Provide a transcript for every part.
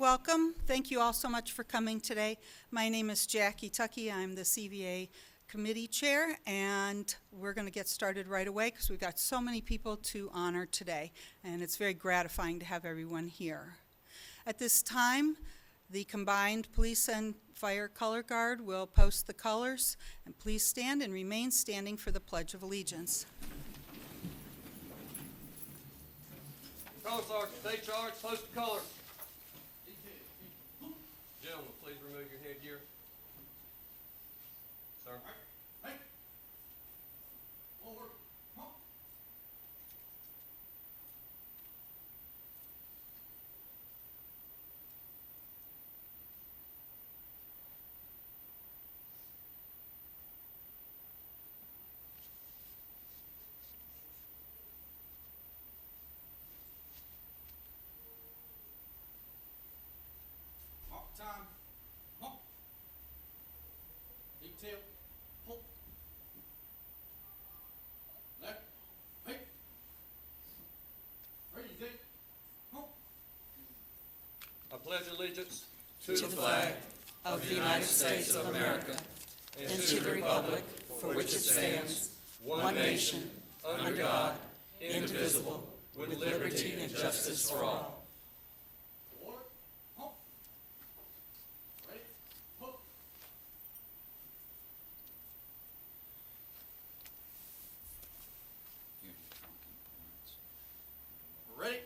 Welcome. Thank you all so much for coming today. My name is Jackie Tuckey. I'm the CVA committee chair, and we're going to get started right away because we've got so many people to honor today, and it's very gratifying to have everyone here. At this time, the combined police and fire color guard will post the colors, and please stand and remain standing for the Pledge of Allegiance. Color sergeant, take charge, post the colors. Gentlemen, please remove your headgear. Sir. Hey. Forward. Huh. Mark time. Mark. Detail. Pull. Left. Right. Ready, take. Pull. I pledge allegiance to the flag of the United States of America and to the republic for which it stands, one nation, under God, indivisible, with liberty and justice for all. Order. Pull. Ready. Pull. Ready.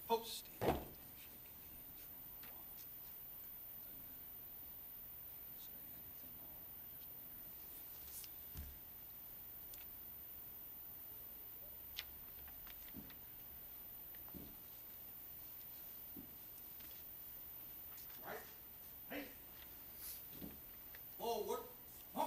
Post. Right. Hey. Forward. Huh.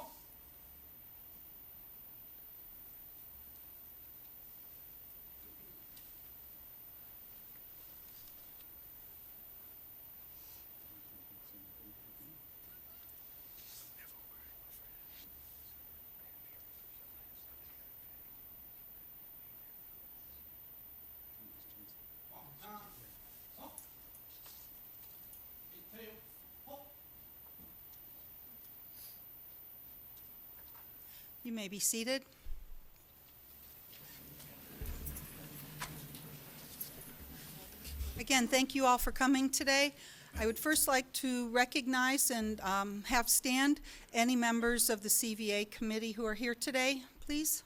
Time. Huh. Detail. Huh. You may be seated. Again, thank you all for coming today. I would first like to recognize and have stand any members of the CVA committee who are here today, please.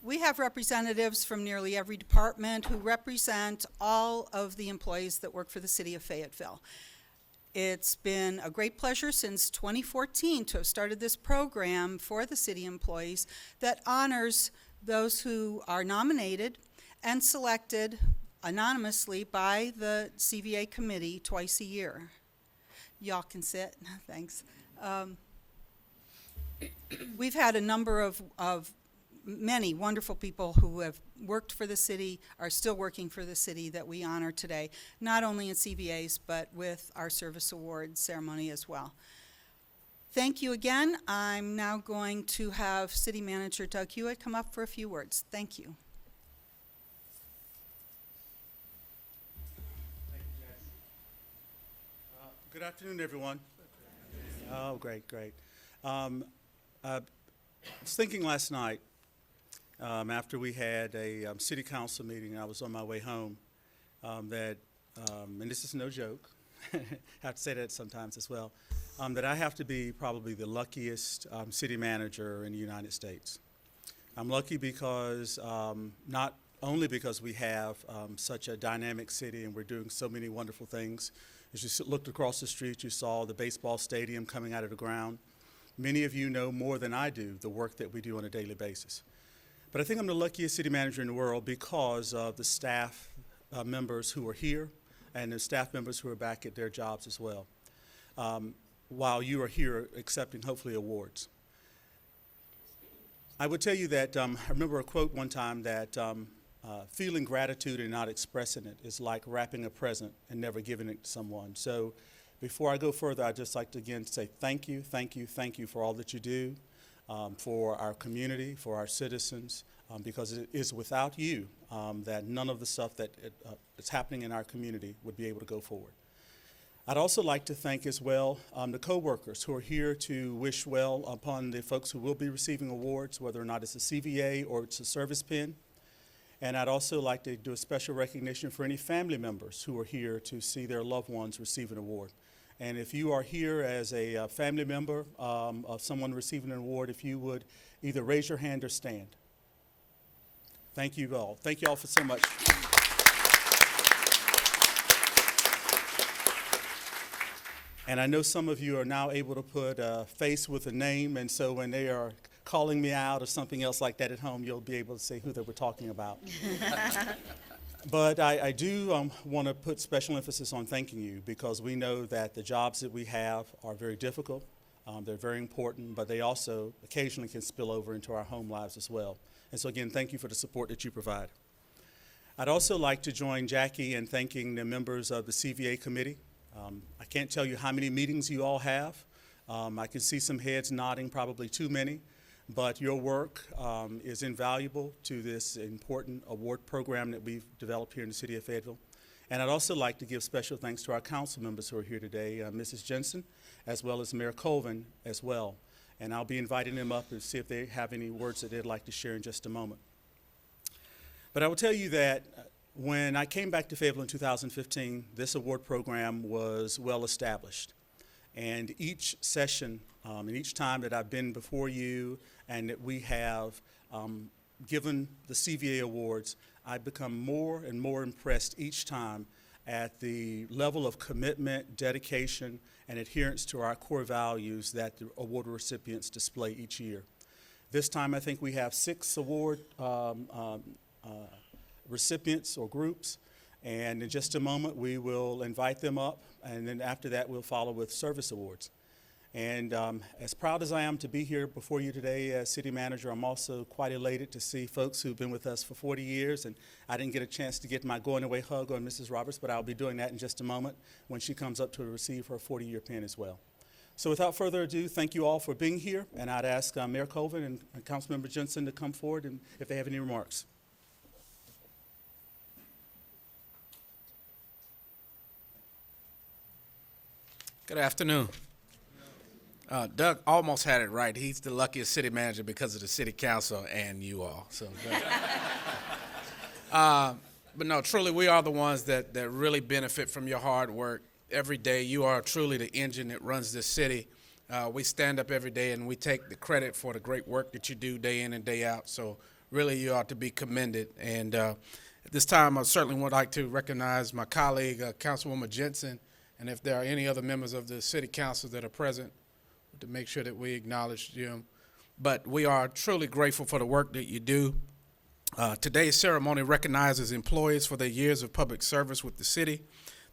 We have representatives from nearly every department who represent all of the employees that work for the city of Fayetteville. It's been a great pleasure since 2014 to have started this program for the city employees that honors those who are nominated and selected anonymously by the CVA committee twice a year. Y'all can sit, thanks. We've had a number of many wonderful people who have worked for the city, are still working for the city that we honor today, not only in CVAs, but with our service award ceremony as well. Thank you again. I'm now going to have City Manager Doug Hewitt come up for a few words. Thank you. Thank you, Jess. Good afternoon, everyone. Oh, great. I was thinking last night, after we had a city council meeting, I was on my way home, and this is no joke, I have to say that sometimes as well, that I have to be probably the luckiest city manager in the United States. I'm lucky because, not only because we have such a dynamic city and we're doing so many wonderful things. As you looked across the street, you saw the baseball stadium coming out of the ground. Many of you know more than I do the work that we do on a daily basis. But I think I'm the luckiest city manager in the world because of the staff members who are here and the staff members who are back at their jobs as well, while you are here accepting, hopefully, awards. I would tell you that I remember a quote one time that feeling gratitude and not expressing it is like wrapping a present and never giving it to someone. So before I go further, I'd just like to again say thank you for all that you do. for our community, for our citizens, because it is without you that none of the stuff that is happening in our community would be able to go forward. I'd also like to thank as well the co-workers who are here to wish well upon the folks who will be receiving awards, whether or not it's a CVA or it's a service pin. And I'd also like to do a special recognition for any family members who are here to see their loved ones receive an award. And if you are here as a family member of someone receiving an award, if you would either raise your hand or stand. Thank you all. Thank you all for so much. And I know some of you are now able to put a face with a name, and so when they are calling me out or something else like that at home, you'll be able to say who they were talking about. But I do want to put special emphasis on thanking you, because we know that the jobs that we have are very difficult. They're very important, but they also occasionally can spill over into our home lives as well. And so again, thank you for the support that you provide. I'd also like to join Jackie in thanking the members of the CVA committee. I can't tell you how many meetings you all have. I can see some heads nodding, probably too many, but your work is invaluable to this important award program that we've developed here in the city of Fayetteville. And I'd also like to give special thanks to our council members who are here today, Mrs. Jensen, as well as Mayor Colvin as well. And I'll be inviting them up to see if they have any words that they'd like to share in just a moment. But I will tell you that when I came back to Fayetteville in 2015, this award program was well established. And each session and each time that I've been before you and that we have given the CVA awards, I've become more and more impressed each time at the level of commitment, dedication, and adherence to our core values that the award recipients display each year. This time I think we have 6 award recipients or groups, and in just a moment we will invite them up, and then after that we'll follow with service awards. And as proud as I am to be here before you today as city manager, I'm also quite elated to see folks who've been with us for 40 years, and I didn't get a chance to get my going away hug on Mrs. Roberts, but I'll be doing that in just a moment when she comes up to receive her 40-year pin as well. So without further ado, thank you all for being here, and I'd ask Mayor Colvin and Councilmember Jensen to come forward and if they have any remarks. Good afternoon. Doug almost had it right. He's the luckiest city manager because of the city council and you all. So, but no, truly, we are the ones that really benefit from your hard work every day. You are truly the engine that runs this city. We stand up every day and we take the credit for the great work that you do day in and day out. So really, you ought to be commended. And at this time, I certainly would like to recognize my colleague, Councilwoman Jensen, and if there are any other members of the city council that are present, to make sure that we acknowledge them. But we are truly grateful for the work that you do. Today's ceremony recognizes employees for their years of public service with the city.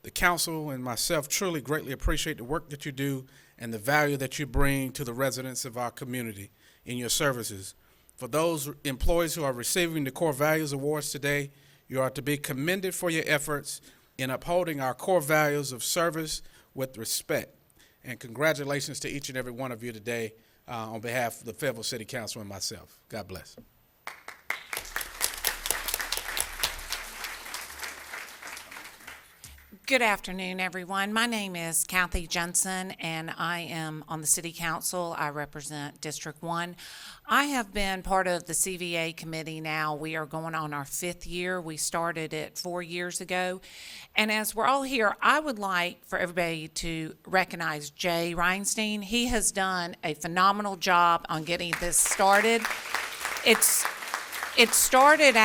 The council and myself truly greatly appreciate the work that you do and the value that you bring to the residents of our community in your services. For those employees who are receiving the Core Values Awards today, you are to be commended for your efforts in upholding our core values of service with respect. And congratulations to each and every one of you today on behalf of the Fayetteville City Council and myself. God bless. Good afternoon, everyone. My name is Kathy Jensen, and I am on the City Council. I represent District 1. I have been part of the CVA committee now. We are going on our 5th year. We started it 4 years ago. And as we're all here, I would like for everybody to recognize Jay Reinstein. He has done a phenomenal job on getting this started. It started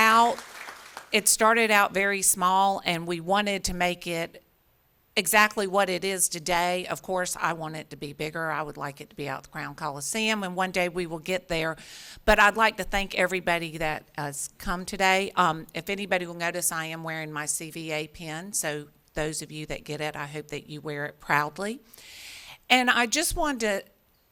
out very small, and we wanted to make it exactly what it is today. Of course, I want it to be bigger. I would like it to be out at the Crown Coliseum, and one day we will get there. But I'd like to thank everybody that has come today. If anybody will notice, I am wearing my CVA pin, so those of you that get it, I hope that you wear it proudly. And I just wanted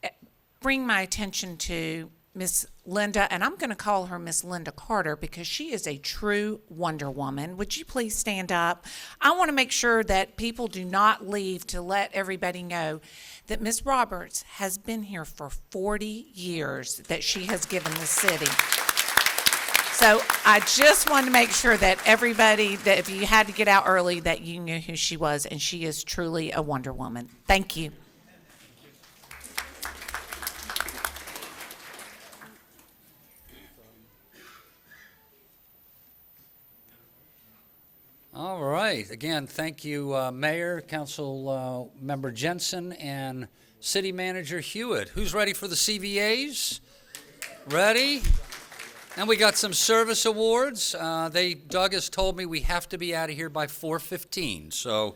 to bring my attention to Miss Linda, and I'm going to call her Miss Linda Carter because she is a true Wonder Woman. Would you please stand up? I want to make sure that people do not leave to let everybody know that Miss Roberts has been here for 40 years that she has given the city. So I just want to make sure that everybody, that if you had to get out early, that you knew who she was, and she is truly a Wonder Woman. Thank you. All right. Again, thank you, Mayor, Council Member Jensen, and City Manager Hewitt. Who's ready for the CVAs? Ready? And we got some service awards. Doug has told me we have to be out of here by 4:15, so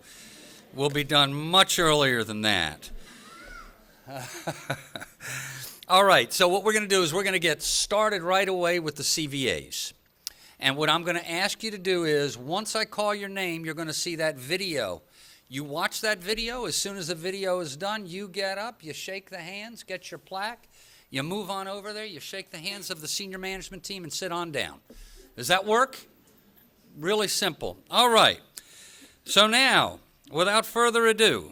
we'll be done much earlier than that. All right, so what we're going to do is we're going to get started right away with the CVAs. And what I'm going to ask you to do is, once I call your name, you're going to see that video. You watch that video. As soon as the video is done, you get up, you shake the hands, get your plaque, you move on over there, you shake the hands of the senior management team, and sit on down. Does that work? Really simple. All right. So now, without further ado,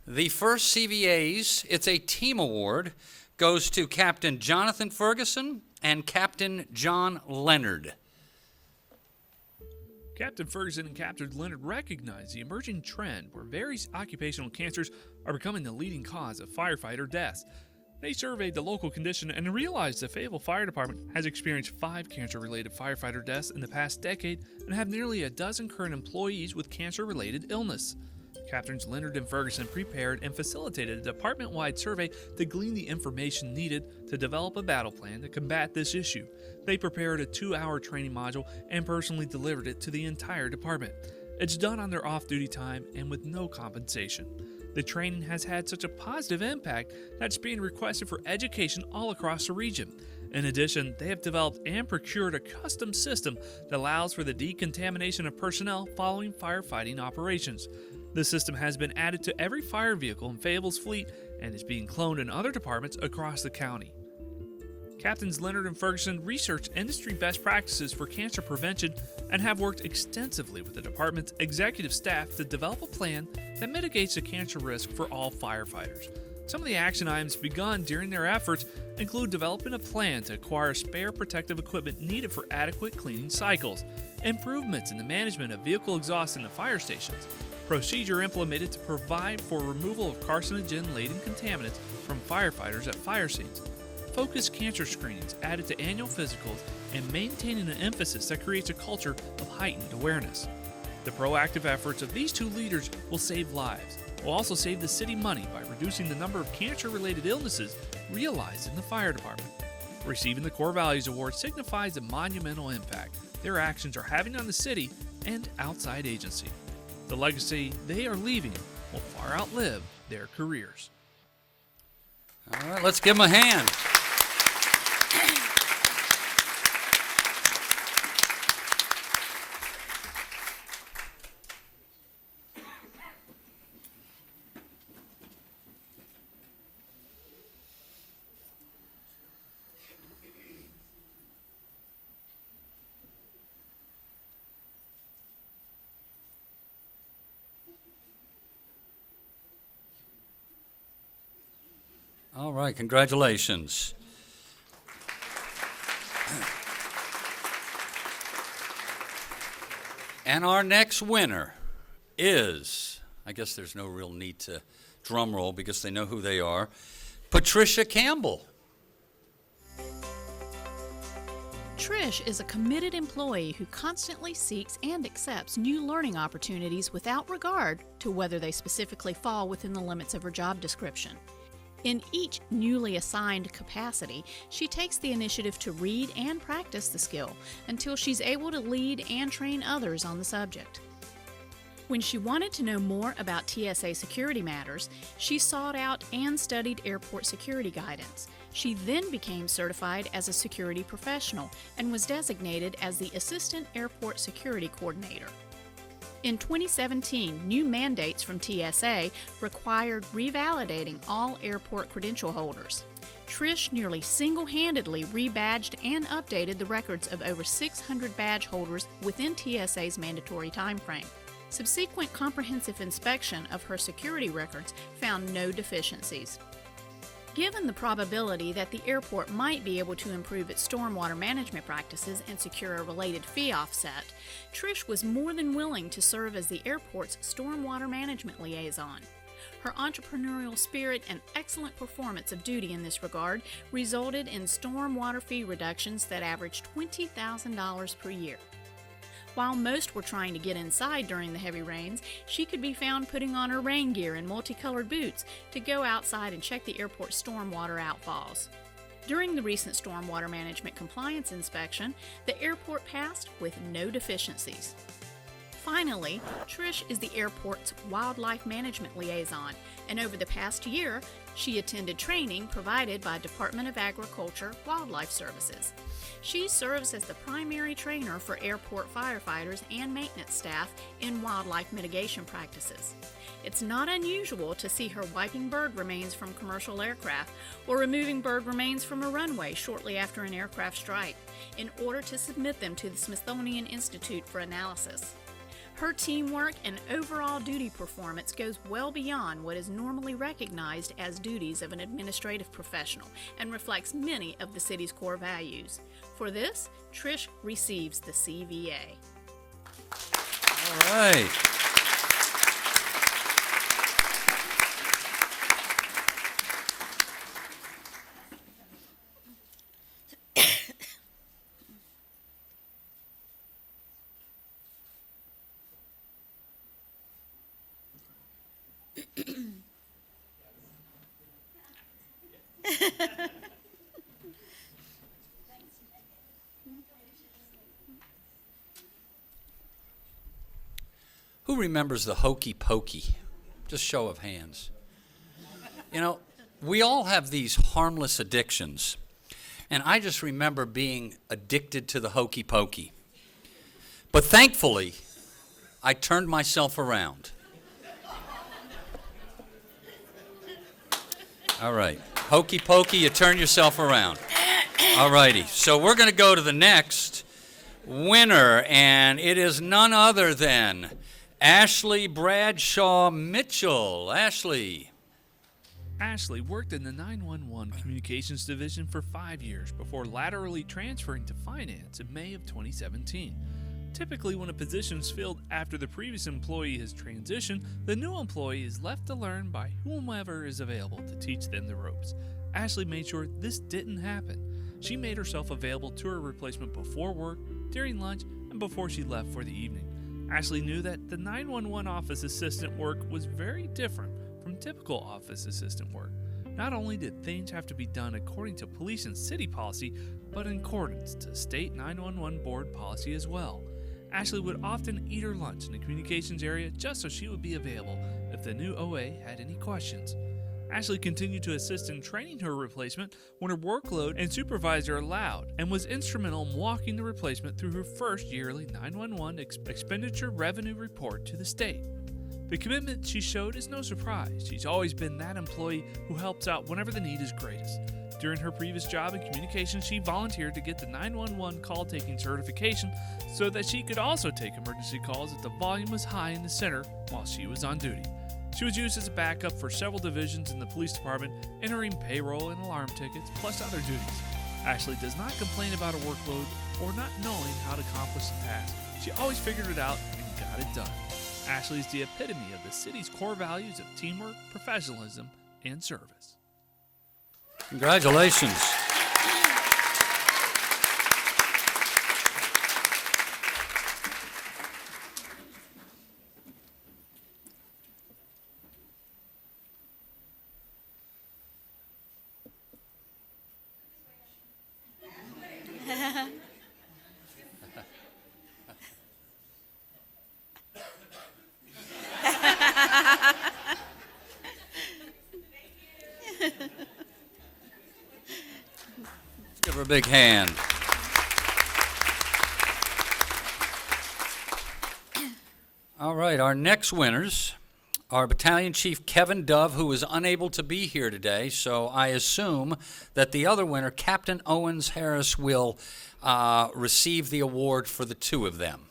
the first CVAs, it's a team award, goes to Captain Jonathan Ferguson and Captain John Leonard. Captain Ferguson and Captain Leonard recognize the emerging trend where various occupational cancers are becoming the leading cause of firefighter deaths. They surveyed the local condition and realized the Fayetteville Fire Department has experienced 5 cancer-related firefighter deaths in the past decade and have nearly a dozen current employees with cancer-related illness. Captains Leonard and Ferguson prepared and facilitated a department-wide survey to glean the information needed to develop a battle plan to combat this issue. They prepared a 2-hour training module and personally delivered it to the entire department. It's done on their off-duty time and with no compensation. The training has had such a positive impact that it's being requested for education all across the region. In addition, they have developed and procured a custom system that allows for the decontamination of personnel following firefighting operations. The system has been added to every fire vehicle in Fayetteville's fleet and is being cloned in other departments across the county. Captains Leonard and Ferguson researched industry best practices for cancer prevention and have worked extensively with the department's executive staff to develop a plan that mitigates the cancer risk for all firefighters. Some of the action items begun during their efforts include developing a plan to acquire spare protective equipment needed for adequate cleaning cycles, improvements in the management of vehicle exhaust in the fire stations, procedure implemented to provide for removal of carcinogen-laden contaminants from firefighters at fire scenes, focused cancer screenings added to annual physicals, and maintaining an emphasis that creates a culture of heightened awareness. The proactive efforts of these 2 leaders will save lives, will also save the city money by reducing the number of cancer-related illnesses realized in the fire department. Receiving the Core Values Award signifies the monumental impact their actions are having on the city and outside agency. The legacy they are leaving will far outlive their careers. All right, let's give them a hand. All right, congratulations. And our next winner is, I guess there's no real need to drum roll because they know who they are, Patricia Campbell. Trish is a committed employee who constantly seeks and accepts new learning opportunities without regard to whether they specifically fall within the limits of her job description. In each newly assigned capacity, she takes the initiative to read and practice the skill until she's able to lead and train others on the subject. When she wanted to know more about TSA security matters, she sought out and studied airport security guidance. She then became certified as a security professional and was designated as the Assistant Airport Security Coordinator. In 2017, new mandates from TSA required revalidating all airport credential holders. Trish nearly single-handedly rebadged and updated the records of over 600 badge holders within TSA's mandatory time frame. Subsequent comprehensive inspection of her security records found no deficiencies. Given the probability that the airport might be able to improve its stormwater management practices and secure a related fee offset, Trish was more than willing to serve as the airport's stormwater management liaison. Her entrepreneurial spirit and excellent performance of duty in this regard resulted in stormwater fee reductions that averaged $20,000 per year. While most were trying to get inside during the heavy rains, she could be found putting on her rain gear and multicolored boots to go outside and check the airport's stormwater outfalls. During the recent stormwater management compliance inspection, the airport passed with no deficiencies. Finally, Trish is the airport's wildlife management liaison, and over the past year, she attended training provided by Department of Agriculture Wildlife Services. She serves as the primary trainer for airport firefighters and maintenance staff in wildlife mitigation practices. It's not unusual to see her wiping bird remains from commercial aircraft or removing bird remains from a runway shortly after an aircraft strike in order to submit them to the Smithsonian Institute for analysis. Her teamwork and overall duty performance goes well beyond what is normally recognized as duties of an administrative professional and reflects many of the city's core values. For this, Trish receives the CVA. All right. Who remembers the hokey pokey? Just show of hands. You know, we all have these harmless addictions. And I just remember being addicted to the hokey pokey. But thankfully, I turned myself around. All right. Hokey pokey, you turn yourself around. All righty. So we're going to go to the next winner, and it is none other than Ashley Bradshaw Mitchell. Ashley. Ashley worked in the 911 Communications Division for 5 years before laterally transferring to finance in May of 2017. Typically, when a position is filled after the previous employee has transitioned, the new employee is left to learn by whomever is available to teach them the ropes. Ashley made sure this didn't happen. She made herself available to her replacement before work, during lunch, and before she left for the evening. Ashley knew that the 911 office assistant work was very different from typical office assistant work. Not only did things have to be done according to police and city policy, but in accordance to state 911 board policy as well. Ashley would often eat her lunch in the communications area just so she would be available if the new OA had any questions. Ashley continued to assist in training her replacement when her workload and supervisor allowed, and was instrumental in walking the replacement through her first yearly 911 expenditure revenue report to the state. The commitment she showed is no surprise. She's always been that employee who helps out whenever the need is greatest. During her previous job in communications, she volunteered to get the 911 call-taking certification so that she could also take emergency calls if the volume was high in the center while she was on duty. She was used as a backup for several divisions in the police department, entering payroll and alarm tickets, plus other duties. Ashley does not complain about her workload or not knowing how to accomplish the task. She always figured it out and got it done. Ashley is the epitome of the city's core values of teamwork, professionalism, and service. Congratulations. Give her a big hand. All right, our next winners our battalion chief, Kevin Dove, who is unable to be here today, so I assume that the other winner, Captain Owens Harris, will receive the award for the two of them.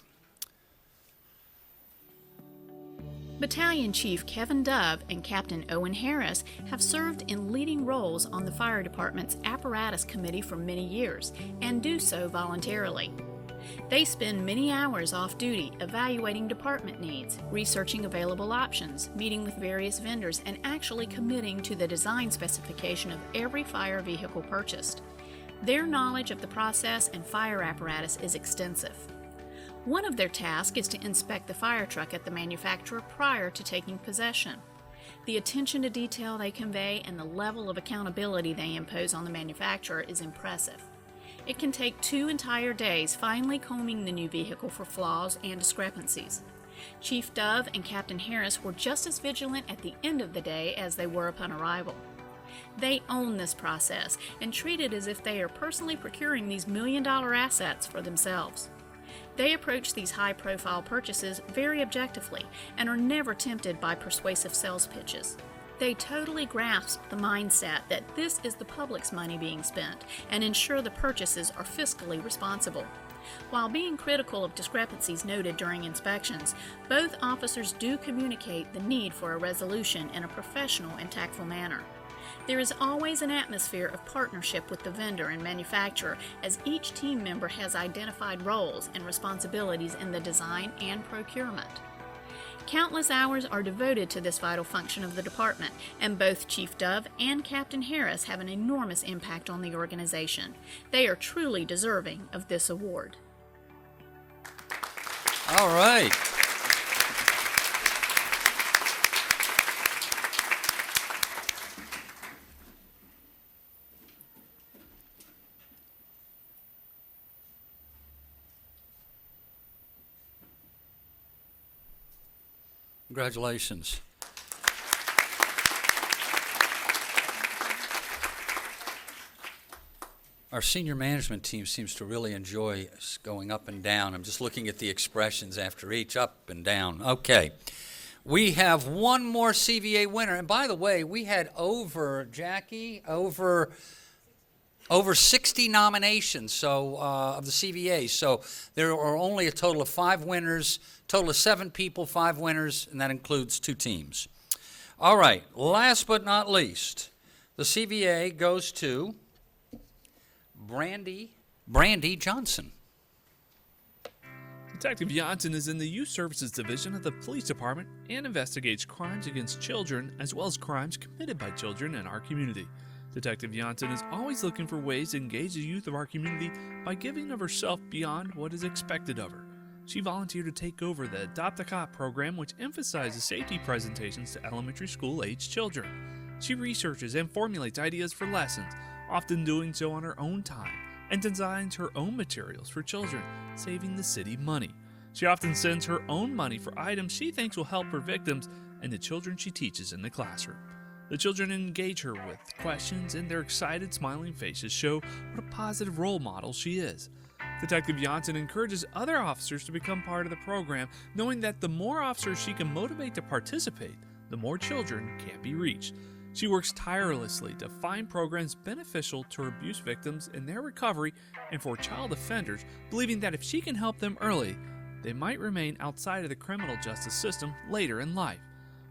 Battalion Chief Kevin Dove and Captain Owen Harris have served in leading roles on the Fire Department's Apparatus Committee for many years, and do so voluntarily. They spend many hours off duty evaluating department needs, researching available options, meeting with various vendors, and actually committing to the design specification of every fire vehicle purchased. Their knowledge of the process and fire apparatus is extensive. One of their tasks is to inspect the fire truck at the manufacturer prior to taking possession. The attention to detail they convey and the level of accountability they impose on the manufacturer is impressive. It can take 2 entire days finely combing the new vehicle for flaws and discrepancies. Chief Dove and Captain Harris were just as vigilant at the end of the day as they were upon arrival. They own this process and treat it as if they are personally procuring these million-dollar assets for themselves. They approach these high-profile purchases very objectively and are never tempted by persuasive sales pitches. They totally grasp the mindset that this is the public's money being spent and ensure the purchases are fiscally responsible. While being critical of discrepancies noted during inspections, both officers do communicate the need for a resolution in a professional and tactful manner. There is always an atmosphere of partnership with the vendor and manufacturer, as each team member has identified roles and responsibilities in the design and procurement. Countless hours are devoted to this vital function of the department, and both Chief Dove and Captain Harris have an enormous impact on the organization. They are truly deserving of this award. All right. Congratulations. Our senior management team seems to really enjoy us going up and down. I'm just looking at the expressions after each, up and down. Okay. We have one more CVA winner. And by the way, we had over 60 nominations of the CVA. So there are only a total of 5 winners, total of 7 people, 5 winners, and that includes 2 teams. All right, last but not least, the CVA goes to Brandy Johnson. Detective Johnson is in the Youth Services Division of the Police Department and investigates crimes against children as well as crimes committed by children in our community. Detective Johnson is always looking for ways to engage the youth of our community by giving of herself beyond what is expected of her. She volunteered to take over the Adopt a Cop program, which emphasizes safety presentations to elementary school-aged children. She researches and formulates ideas for lessons, often doing so on her own time, and designs her own materials for children, saving the city money. She often sends her own money for items she thinks will help her victims and the children she teaches in the classroom. The children engage her with questions, and their excited, smiling faces show what a positive role model she is. Detective Johnson encourages other officers to become part of the program, knowing that the more officers she can motivate to participate, the more children can be reached. She works tirelessly to find programs beneficial to abuse victims in their recovery and for child offenders, believing that if she can help them early, they might remain outside of the criminal justice system later in life.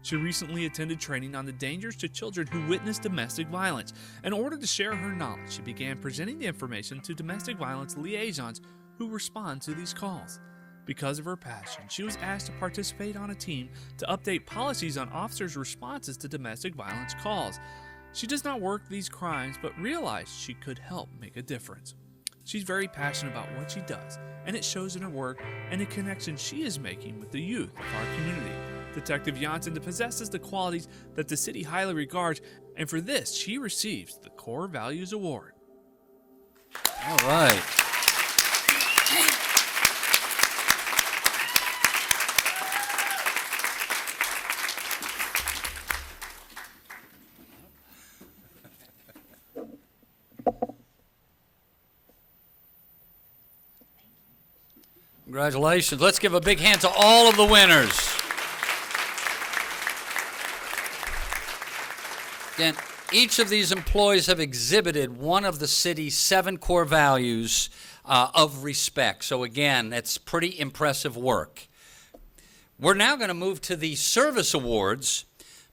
She recently attended training on the dangers to children who witness domestic violence. In order to share her knowledge, she began presenting the information to domestic violence liaisons who respond to these calls. Because of her passion, she was asked to participate on a team to update policies on officers' responses to domestic violence calls. She does not work these crimes, but realized she could help make a difference. She's very passionate about what she does, and it shows in her work and the connection she is making with the youth of our community. Detective Johnson possesses the qualities that the city highly regards, and for this, she receives the Core Values Award. All right. Congratulations. Let's give a big hand to all of the winners. Again, each of these employees have exhibited one of the city's 7 core values of respect. So again, that's pretty impressive work. We're now going to move to the service awards,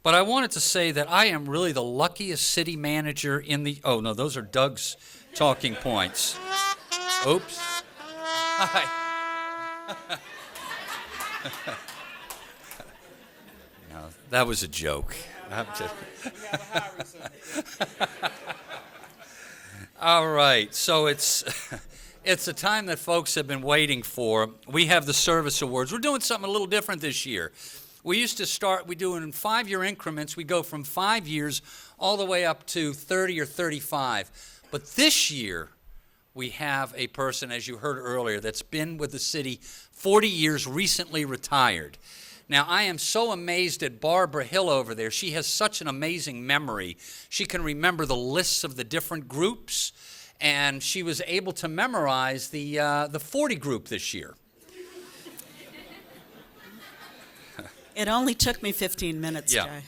but I wanted to say that I am really the luckiest city manager in the, oh no, those are Doug's talking points. Oops. Hi. No, that was a joke. I'm just All right, so it's a time that folks have been waiting for. We have the service awards. We're doing something a little different this year. We used to start, we do it in 5-year increments. We go from 5 years all the way up to 30 or 35. But this year, we have a person, as you heard earlier, that's been with the city 40 years, recently retired. Now, I am so amazed at Barbara Hill over there. She has such an amazing memory. She can remember the lists of the different groups, and she was able to memorize the 40 group this year. It only took me 15 minutes, Yeah. Jay.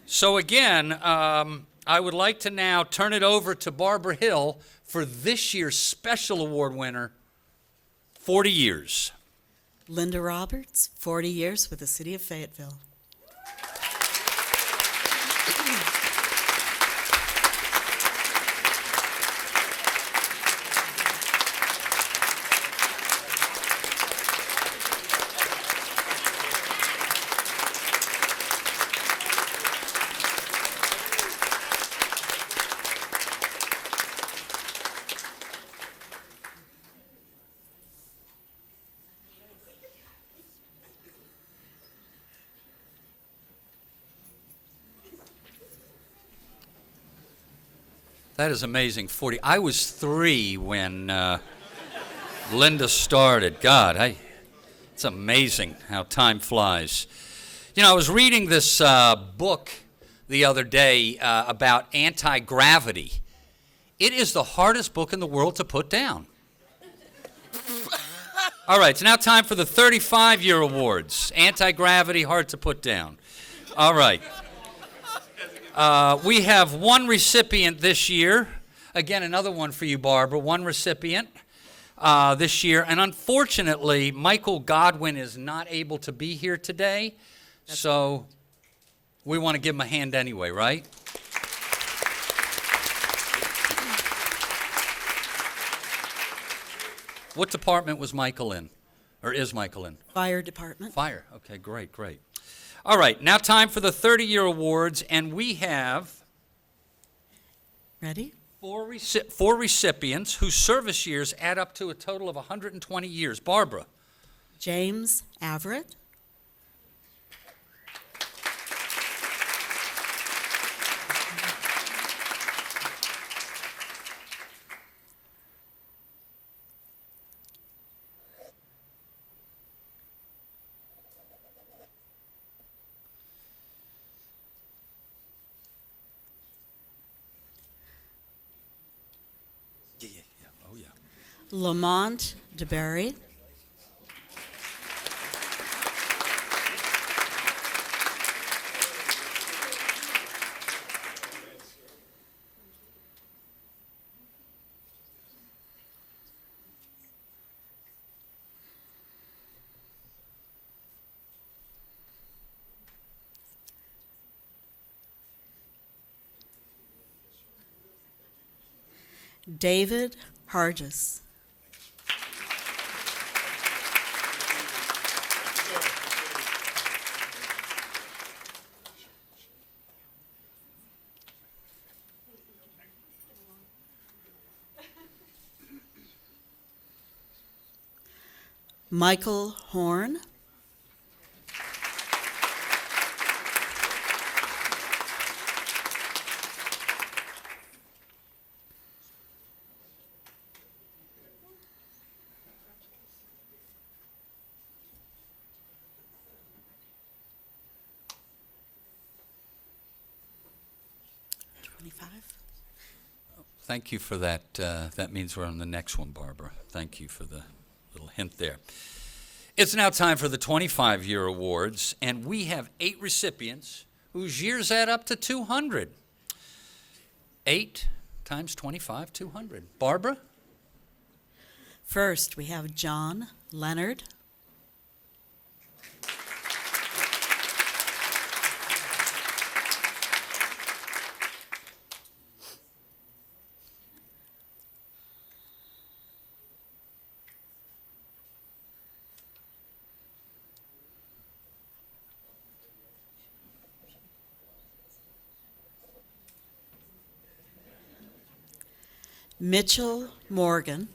So again, I would like to now turn it over to Barbara Hill for this year's special award winner, 40 years. Linda Roberts, 40 years with the city of Fayetteville. That is amazing. 40. I was 3 when Linda started. God, it's amazing how time flies. You know, I was reading this book the other day about anti-gravity. It is the hardest book in the world to put down. All right, it's now time for the 35-year awards. Anti-gravity, hard to put down. All right. We have one recipient this year. Again, another one for you, Barbara. One recipient this year. And unfortunately, Michael Godwin is not able to be here today. So we want to give him a hand anyway, right? What department was Michael in? Or is Michael in? Fire department. Fire. Okay, great, great. All right, now time for the 30-year awards, and we have Ready? four recipients whose service years add up to a total of 120 years. Barbara. James Everett. Oh, yeah. Lamont DeBerry. David Hargis. Michael Horn. Thank you for that. That means we're on the next one, Barbara. Thank you for the little hint there. It's now time for the 25-year awards, and we have 8 recipients whose years add up to 200. 8 times 25, 200. Barbara? First, we have John Leonard. Mitchell Morgan.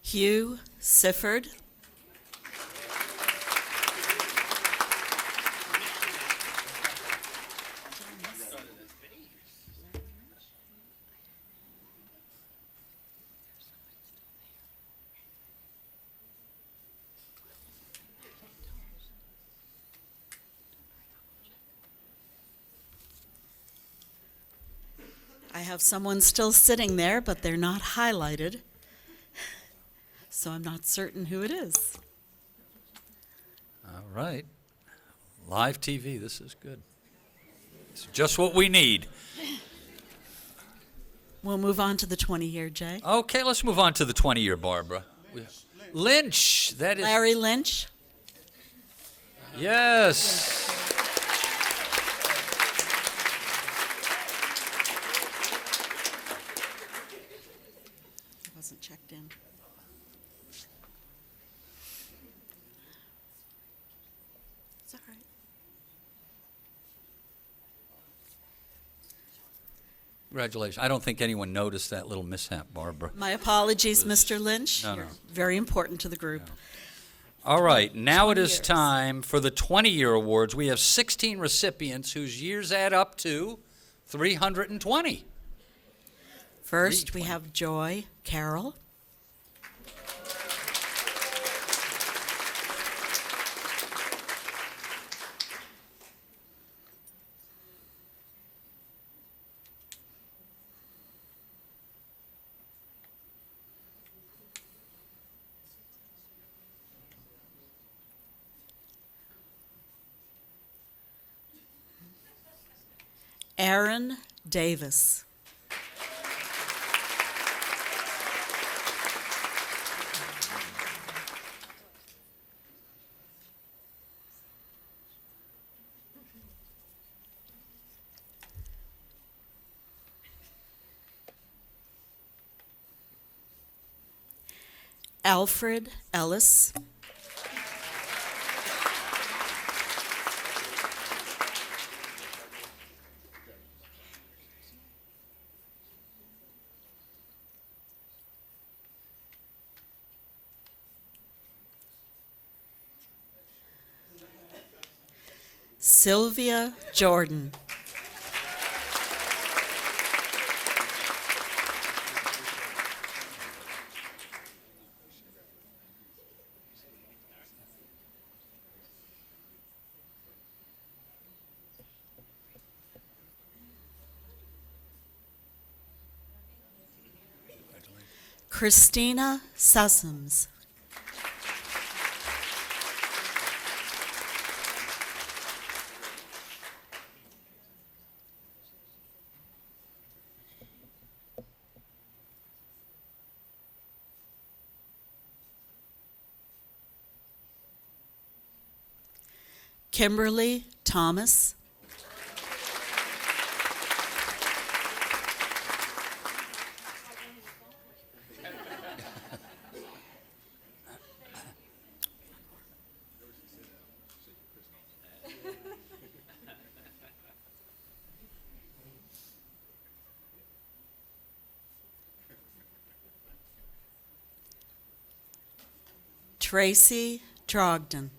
Hugh Sifford. I have someone still sitting there, but they're not highlighted, so I'm not certain who it is. All right. Live TV, this is good. It's just what we need. We'll move on to the 20-year, Jay. Okay, let's move on to the 20-year, Barbara. Lynch, that is. Larry Lynch. Yes. Wasn't checked in. It's all right. Congratulations. I don't think anyone noticed that little mishap, Barbara. My apologies, Mr. Lynch. No, no. You're very important to the group. All right, now it 20 is years. time for the 20-year awards. We have 16 recipients whose years add up to 320. First, we have Joy Carroll. Aaron Davis. Alfred Ellis. Sylvia Jordan. Christina Sussums. Kimberly Thomas. Tracy Trogdon.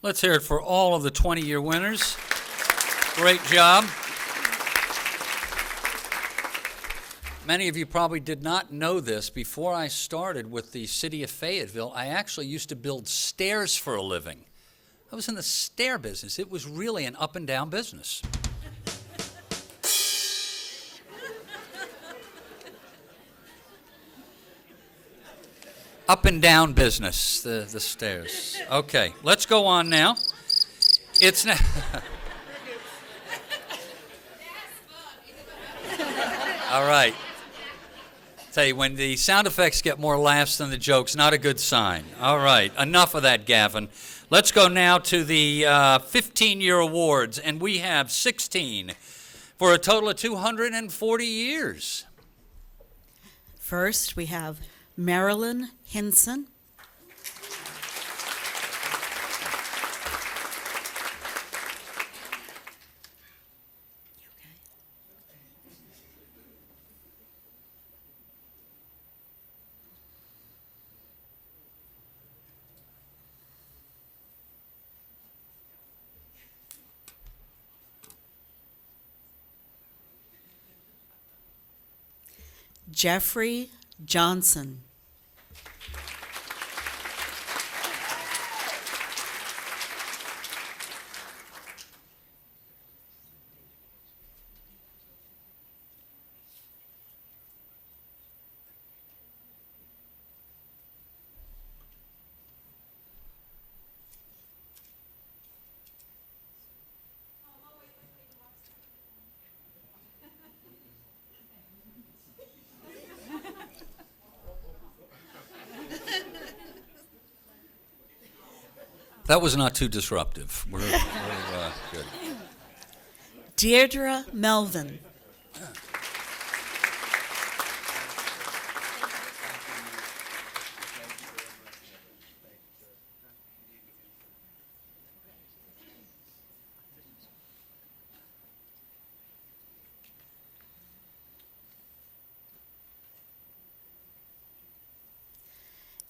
Let's hear it for all of the 20-year winners. Great job. Many of you probably did not know this. Before I started with the city of Fayetteville, I actually used to build stairs for a living. I was in the stair business. It was really an up and down business. Up and down business, the stairs. Okay, let's go on now. It's now. All right. Tell you, when the sound effects get more laughs than the jokes, not a good sign. All right, enough of that, Gavin. Let's go now to the 15-year awards, and we have 16 for a total of 240 years. First, we have Marilyn Hinson. Jeffrey Johnson. That was not too disruptive. We're good. Deirdre Melvin.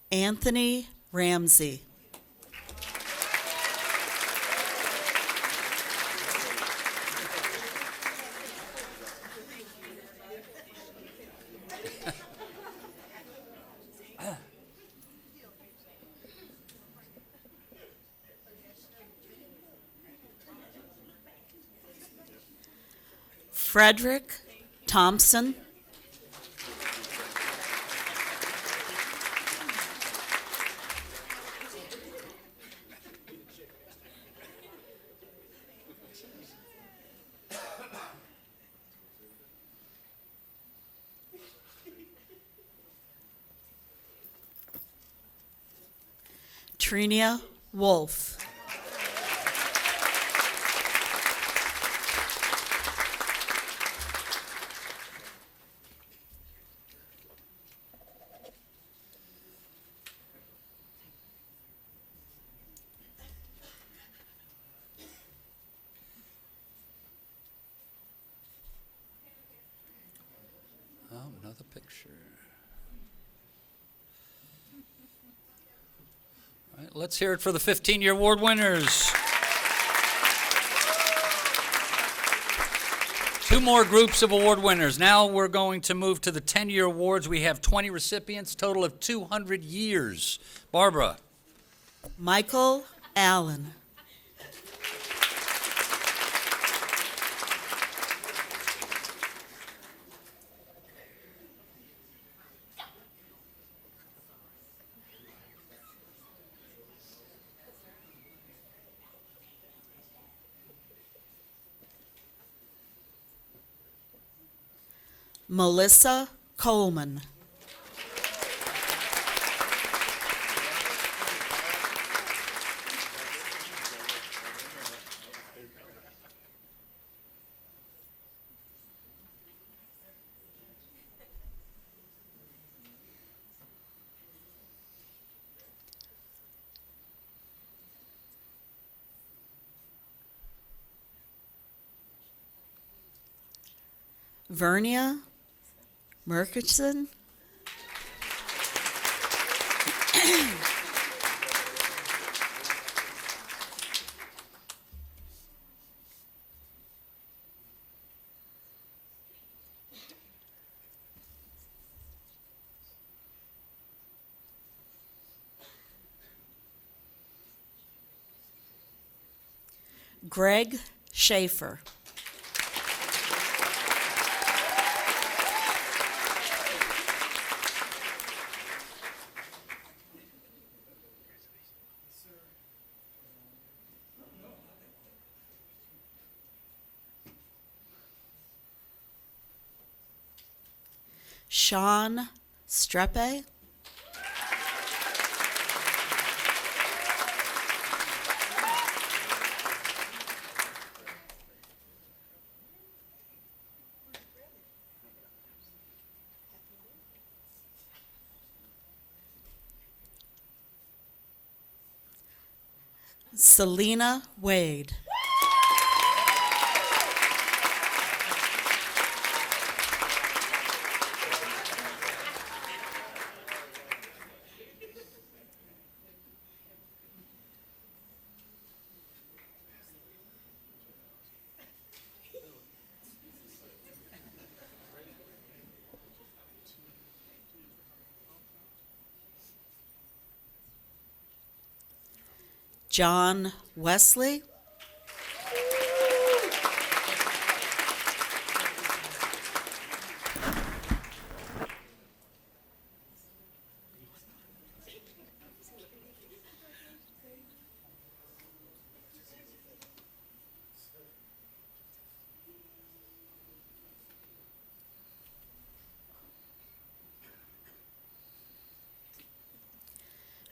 Anthony Ramsey. Frederick Thompson. Trinia Wolf. Oh, another picture. All right, let's hear it for the 15-year award winners. Two more groups of award winners. Now we're going to move to the 10-year awards. We have 20 recipients, total of 200 years. Barbara. Michael Allen. Melissa Coleman. Vernia Murkison. Greg Schaefer. Sean Streppe. Selena Wade. John Wesley.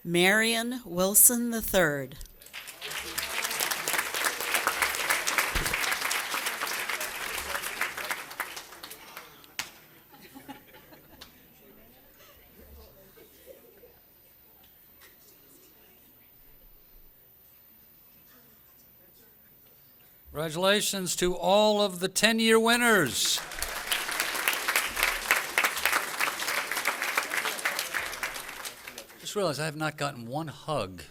Marion Wilson III. Congratulations to all of the 10-year winners. Just realized I have not gotten one hug.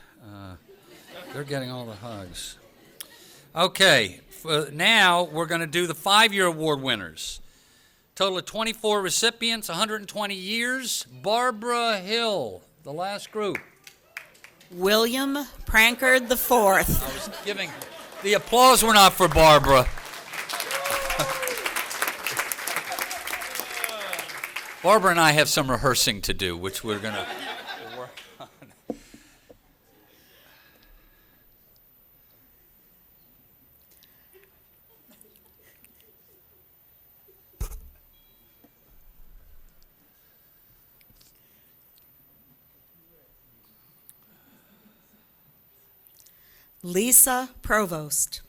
They're getting all the hugs. Okay, now we're going to do the 5-year award winners. Total of 24 recipients, 120 years. Barbara Hill, the last group. William Prankard IV. I was giving, the applause were not for Barbara. Barbara and I have some rehearsing to do, which we're going to work on. Lisa Provost.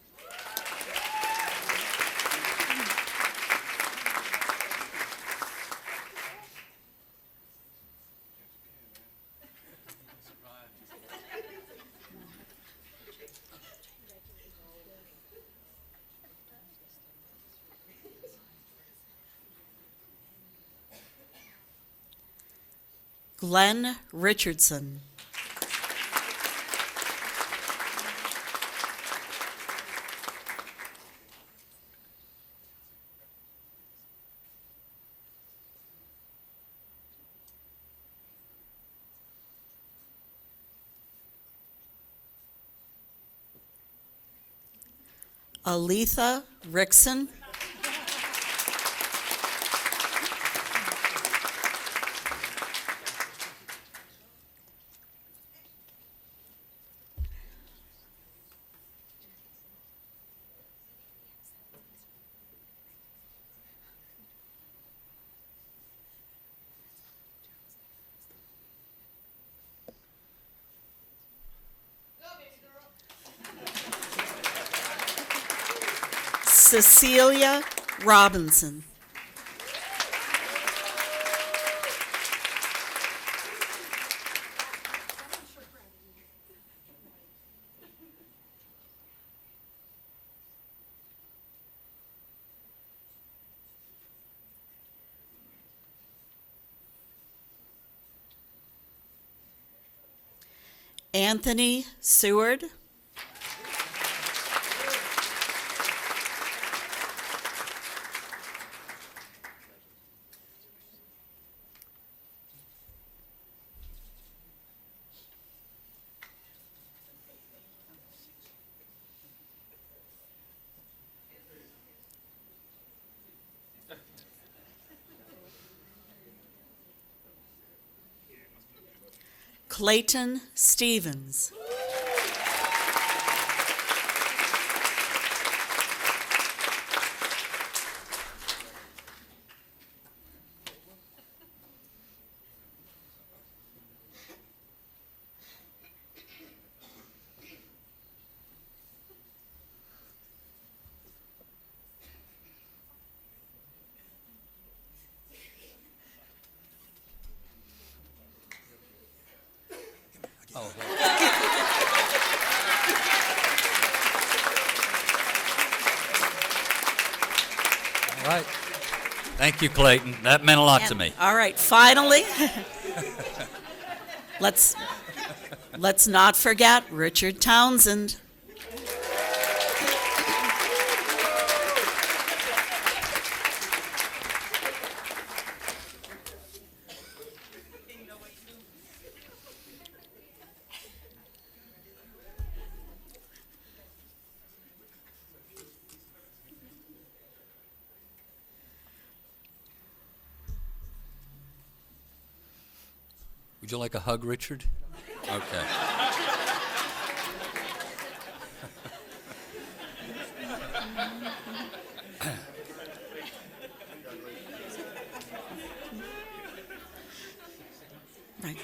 Glenn Richardson. Aletha Rickson. Cecilia Robinson. Anthony Seward. Clayton Stevens. All right. Thank you, Clayton. That meant a lot to me. All right, finally, let's not forget Richard Townsend. Would you like a hug, Richard? Okay. Right.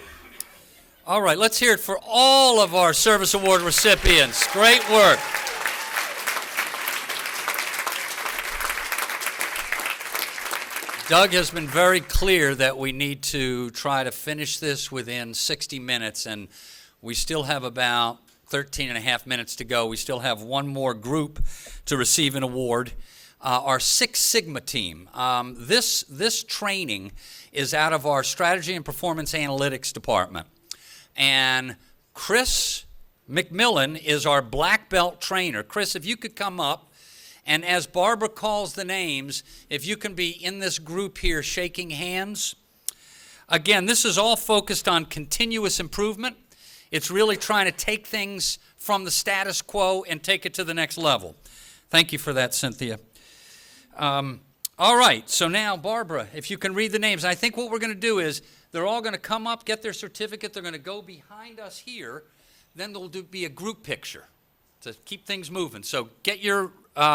All right, let's hear it for all of our Service Award recipients. Great work. Doug has been very clear that we need to try to finish this within 60 minutes, and we still have about 13 and a half minutes to go. We still have one more group to receive an award. Our Six Sigma team. This training is out of our Strategy and Performance Analytics department. And Chris McMillan is our black belt trainer. Chris, if you could come up. And as Barbara calls the names, if you can be in this group here shaking hands. Again, this is all focused on continuous improvement. It's really trying to take things from the status quo and take it to the next level. Thank you for that, Cynthia. All right, so now, Barbara, if you can read the names. I think what we're going to do is they're all going to come up, get their certificate. They're going to go behind us here. Then there'll be a group picture to keep things moving. So get your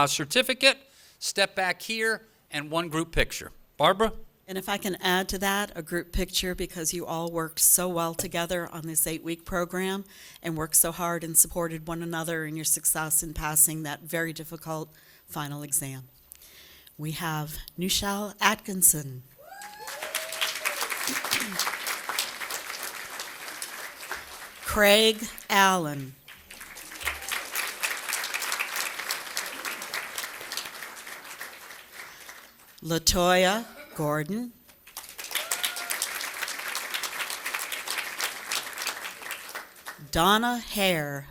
certificate, step back here, and one group picture. Barbara? And if I can add to that, a group picture, because you all worked so well together on this 8-week program and worked so hard and supported one another in your success in passing that very difficult final exam. We have Nushal Atkinson. Craig Allen. Latoya Gordon. Donna Hare.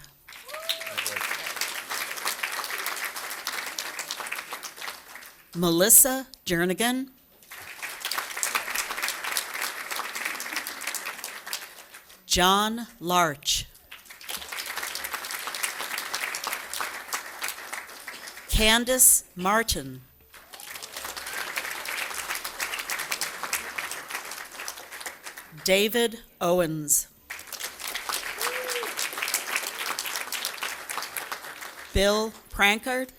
Melissa Jernigan. John Larch. Candace Martin. David Owens. Bill Prankard.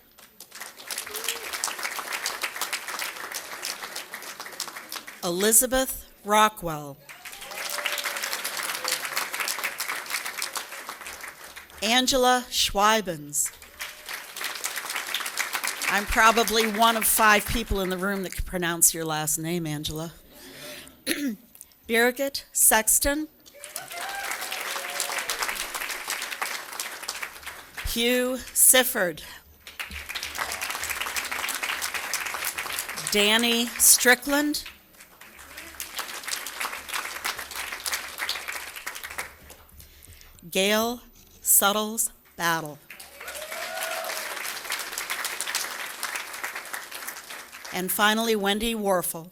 Elizabeth Rockwell. Angela Schweibens. I'm probably one of 5 people in the room that can pronounce your last name, Angela. Birgit Sexton. Hugh Sifford. Danny Strickland. Gail Suttles Battle. And finally, Wendy Warfel.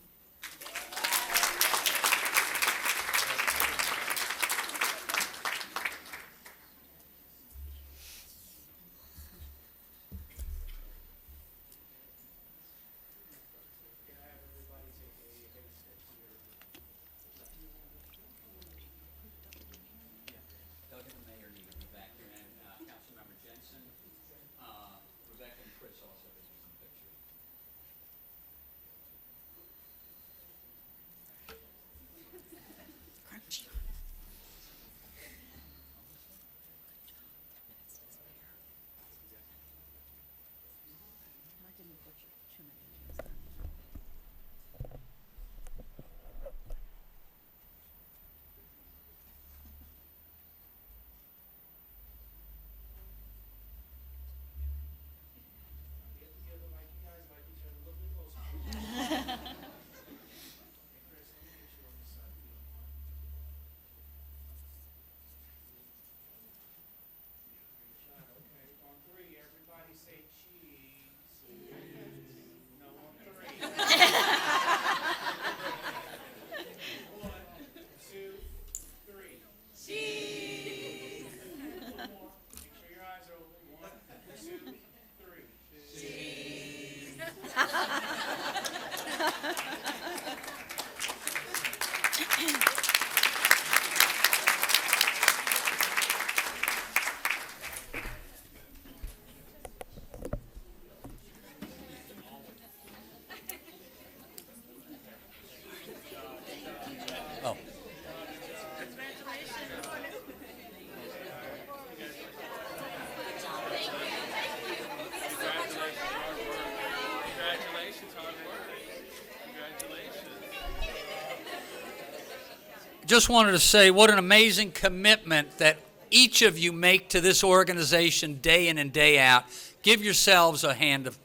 just wanted to say what an amazing commitment that each of you make to this organization day in and day out. Give yourselves a hand of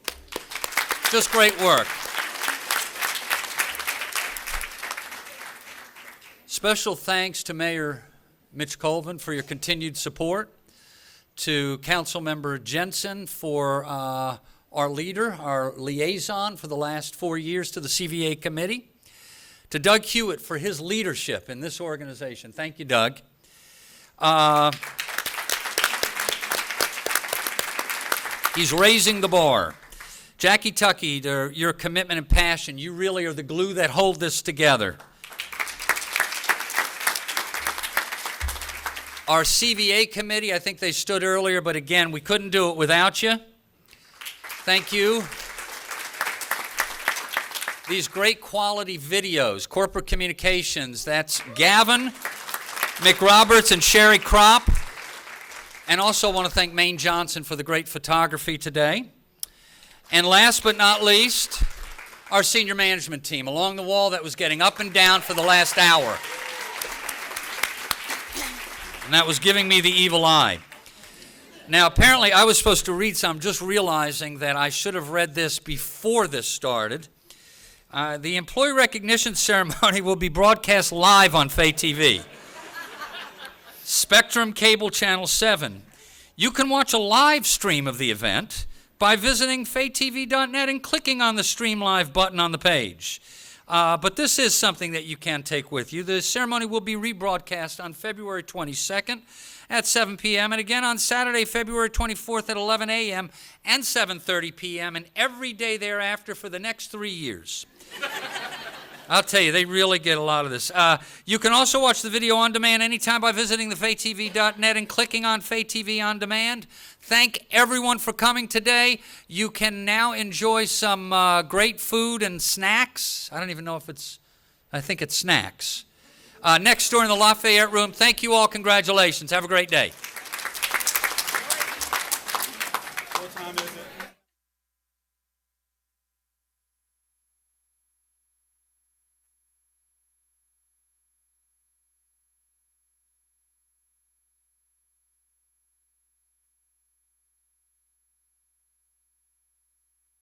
just great work. Special thanks to Mayor Mitch Colvin for your continued support, to Councilmember Jensen for our leader, our liaison for the last 4 years to the CVA committee, to Doug Hewitt for his leadership in this organization. Thank you, Doug. He's raising the bar. Jackie Tuckey, your commitment and passion, you really are the glue that hold this together. Our CVA committee, I think they stood earlier, but again, we couldn't do it without you. Thank you. These great quality videos, corporate communications, that's Gavin McRoberts and Sherry Kropp. And also want to thank Maine Johnson for the great photography today. And last but not least, our senior management team along the wall that was getting up and down for the last hour. And that was giving me the evil eye. Now, apparently, I was supposed to read some, just realizing that I should have read this before this started. The employee recognition ceremony will be broadcast live on Fayetteville. Spectrum Cable Channel 7. You can watch a live stream of the event by visiting fayettv.net and clicking on the Stream Live button on the page. But this is something that you can take with you. The ceremony will be rebroadcast on February 22nd at 7 p.m. and again on Saturday, February 24th at 11 a.m. and 7:30 p.m. and every day thereafter for the next 3 years. I'll tell you, they really get a lot of this. You can also watch the video on demand anytime by visiting the fayettv.net and clicking on Faye TV On Demand. Thank everyone for coming today. You can now enjoy some great food and snacks. I don't even know if I think it's snacks. Next door in the Lafayette room. Thank you all. Congratulations. Have a great day.